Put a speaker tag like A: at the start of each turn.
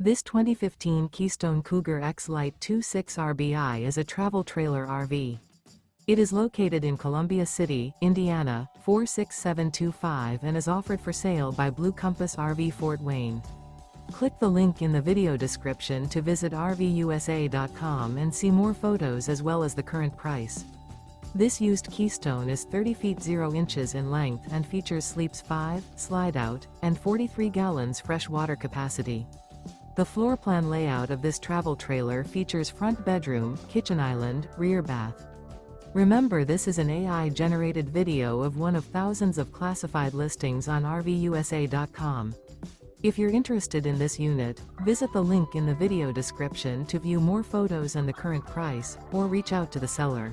A: This 2015 Keystone Cougar X-Lite 26RBI is a travel trailer RV. It is located in Columbia City, Indiana, 46725 and is offered for sale by Blue Compass RV Fort Wayne. Click the link in the video description to visit RVUSA.com and see more photos as well as the current price. This used Keystone is 30 feet 0 inches in length and features sleeps 5, slide-out, and 43 gallons fresh water capacity. The floor plan layout of this travel trailer features front bedroom, kitchen island, rear bath. Remember, this is an AI-generated video of one of thousands of classified listings on RVUSA.com. If you're interested in this unit, visit the link in the video description to view more photos and the current price, or reach out to the seller.